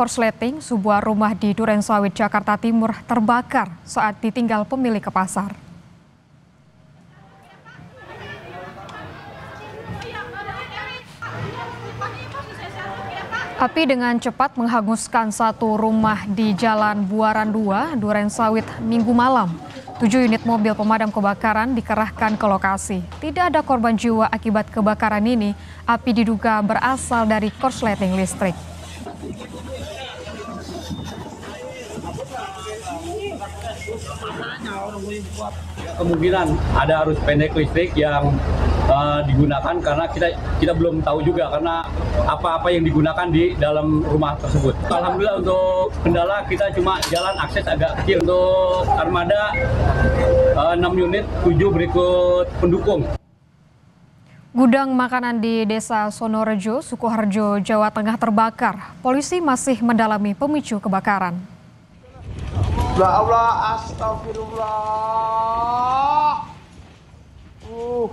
korsleting, sebuah rumah di Durensawit, Jakarta Timur terbakar saat ditinggal pemilik ke pasar. Api dengan cepat menghanguskan satu rumah di Jalan Buaran 2, Durensawit, Minggu malam. 7 unit mobil pemadam kebakaran dikerahkan ke lokasi. Tidak ada korban jiwa akibat kebakaran ini. Api diduga berasal dari korsleting listrik. Kemungkinan ada arus pendek listrik yang digunakan karena kita belum tahu juga karena apa-apa yang digunakan di dalam rumah tersebut. Alhamdulillah untuk kendala kita cuma jalan akses agak kecil. Untuk armada 6 unit, 7 berikut pendukung. Gudang makanan di Desa Sonorejo, Sukoharjo, Jawa Tengah terbakar. Polisi masih mendalami pemicu kebakaran. Ya Allah, astagfirullah.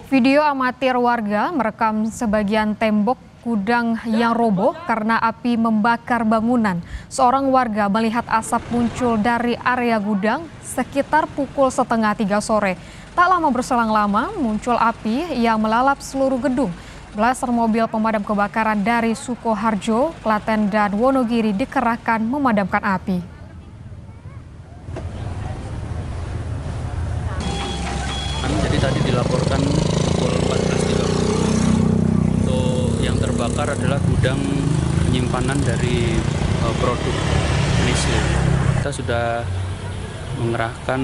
Video amatir warga merekam sebagian tembok gudang yang roboh karena api membakar bangunan. Seorang warga melihat asap muncul dari area gudang sekitar pukul 2:30 sore. Tak lama berselang lama muncul api yang melalap seluruh gedung. Belasan mobil pemadam kebakaran dari Sukoharjo, Klaten, dan Wonogiri dikerahkan memadamkan api. Jadi tadi dilaporkan pukul 14.30 untuk yang terbakar adalah gudang penyimpanan dari produk Nestle. Kita sudah mengerahkan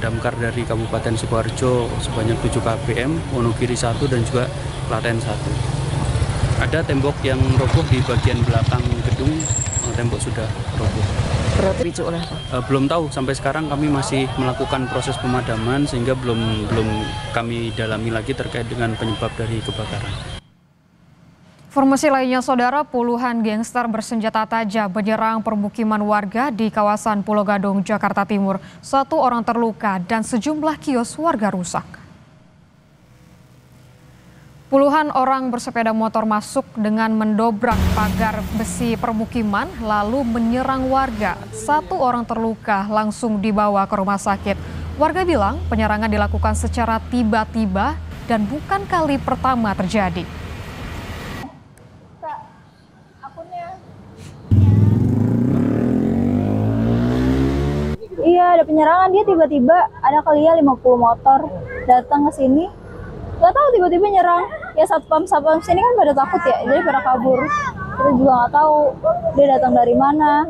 damkar dari Kabupaten Sukoharjo sebanyak 7 kpm, Wonogiri 1 dan juga Klaten 1. Ada tembok yang roboh di bagian belakang gedung, tembok sudah roboh. Dipicu oleh apa? Belum tahu, sampai sekarang kami masih melakukan proses pemadaman sehingga belum kami dalami lagi terkait dengan penyebab dari kebakaran. Informasi lainnya, saudara, puluhan gangster bersenjata tajam menyerang permukiman warga di kawasan Pulau Gadung, Jakarta Timur. 1 orang terluka dan sejumlah kios warga rusak. Puluhan orang bersepeda motor masuk dengan mendobrak pagar besi permukiman lalu menyerang warga. 1 orang terluka langsung dibawa ke rumah sakit. Warga bilang penyerangan dilakukan secara tiba-tiba dan bukan kali pertama terjadi. Iya, ada penyerangan, dia tiba-tiba ada kali ya 50 motor datang ke sini. Gak tahu tiba-tiba nyerang. Ya satpam sini kan pada takut ya, jadi pada kabur. Kita juga nggak tahu dia datang dari mana.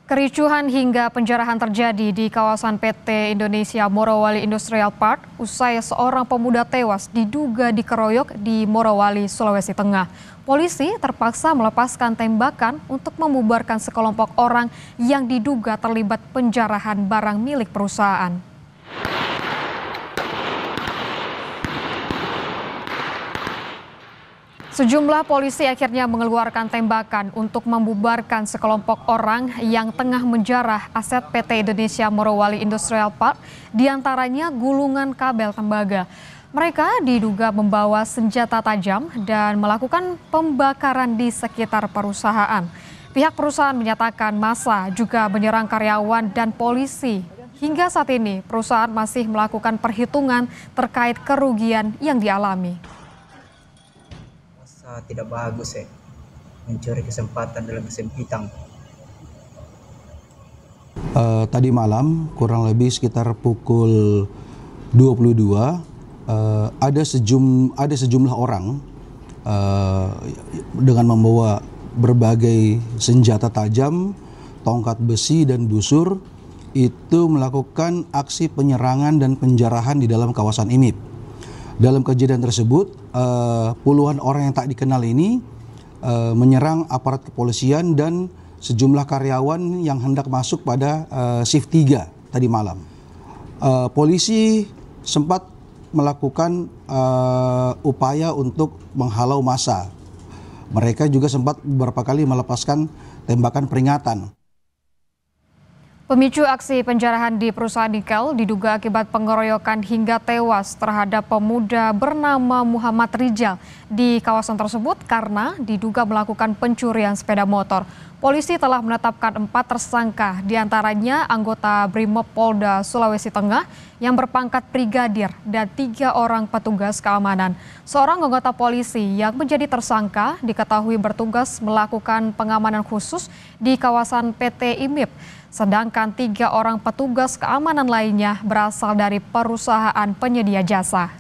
Kericuhan hingga penjarahan terjadi di kawasan PT Indonesia Morowali Industrial Park usai seorang pemuda tewas diduga dikeroyok di Morowali, Sulawesi Tengah. Polisi terpaksa melepaskan tembakan untuk membubarkan sekelompok orang yang diduga terlibat penjarahan barang milik perusahaan. Sejumlah polisi akhirnya mengeluarkan tembakan untuk membubarkan sekelompok orang yang tengah menjarah aset PT Indonesia Morowali Industrial Park, diantaranya gulungan kabel tembaga. Mereka diduga membawa senjata tajam dan melakukan pembakaran di sekitar perusahaan. Pihak perusahaan menyatakan massa juga menyerang karyawan dan polisi. Hingga saat ini, perusahaan masih melakukan perhitungan terkait kerugian yang dialami. Tidak bagus mencuri kesempatan dalam kesempitan. Tadi malam kurang lebih sekitar pukul 22 ada sejumlah orang dengan membawa berbagai senjata tajam, tongkat besi dan busur itu melakukan aksi penyerangan dan penjarahan di dalam kawasan IMIP. Dalam kejadian tersebut, puluhan orang yang tak dikenal ini menyerang aparat kepolisian dan sejumlah karyawan yang hendak masuk pada shift 3 tadi malam. Polisi sempat melakukan upaya untuk menghalau massa. Mereka juga sempat beberapa kali melepaskan tembakan peringatan. Pemicu aksi penjarahan di perusahaan nikel diduga akibat pengeroyokan hingga tewas terhadap pemuda bernama Muhammad Rijal di kawasan tersebut karena diduga melakukan pencurian sepeda motor. Polisi telah menetapkan 4 tersangka, diantaranya anggota Brimob Polda Sulawesi Tengah yang berpangkat brigadir dan 3 orang petugas keamanan. Seorang anggota polisi yang menjadi tersangka diketahui bertugas melakukan pengamanan khusus di kawasan PT IMIP. Sedangkan 3 orang petugas keamanan lainnya berasal dari perusahaan penyedia jasa.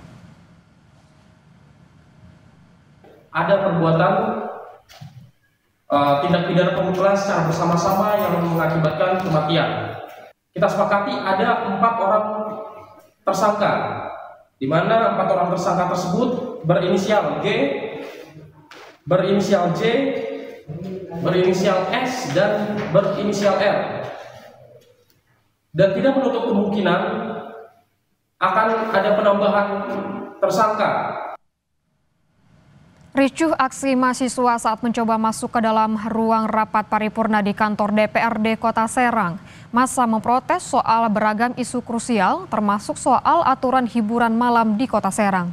Ada perbuatan tindak pidana pemukulan secara bersama-sama yang mengakibatkan kematian. Kita sepakati ada 4 orang tersangka, di mana 4 orang tersangka tersebut berinisial G, berinisial J, berinisial S, dan berinisial R. Dan tidak menutup kemungkinan akan ada penambahan tersangka. Ricuh aksi mahasiswa saat mencoba masuk ke dalam ruang rapat paripurna di kantor DPRD Kota Serang. Massa memprotes soal beragam isu krusial, termasuk soal aturan hiburan malam di Kota Serang.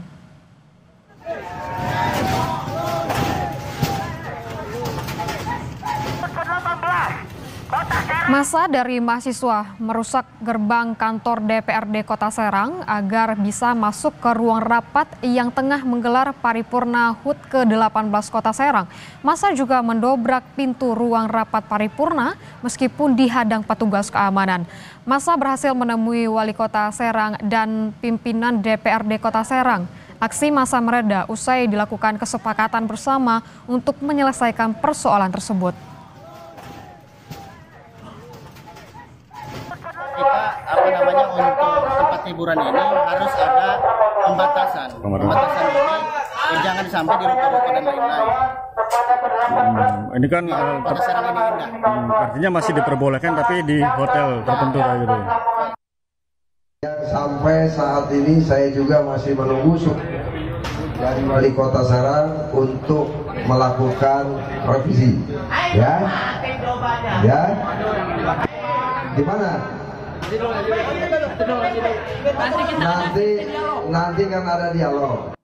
Massa dari mahasiswa merusak gerbang kantor DPRD Kota Serang agar bisa masuk ke ruang rapat yang tengah menggelar paripurna HUT ke-18 Kota Serang. Massa juga mendobrak pintu ruang rapat paripurna meskipun dihadang petugas keamanan. Massa berhasil menemui Wali Kota Serang dan pimpinan DPRD Kota Serang. Aksi massa mereda usai dilakukan kesepakatan bersama untuk menyelesaikan persoalan tersebut. Kita untuk tempat hiburan ini harus ada pembatasan. Pembatasan ini jangan sampai di ruko-ruko dan lain-lain. Ini kan Kota Serang ini indah. Artinya masih diperbolehkan tapi di hotel tertentu gitu. Sampai saat ini saya juga masih menunggu dari Wali Kota Serang untuk melakukan revisi. Ya. Di mana? Nanti kan ada dialog.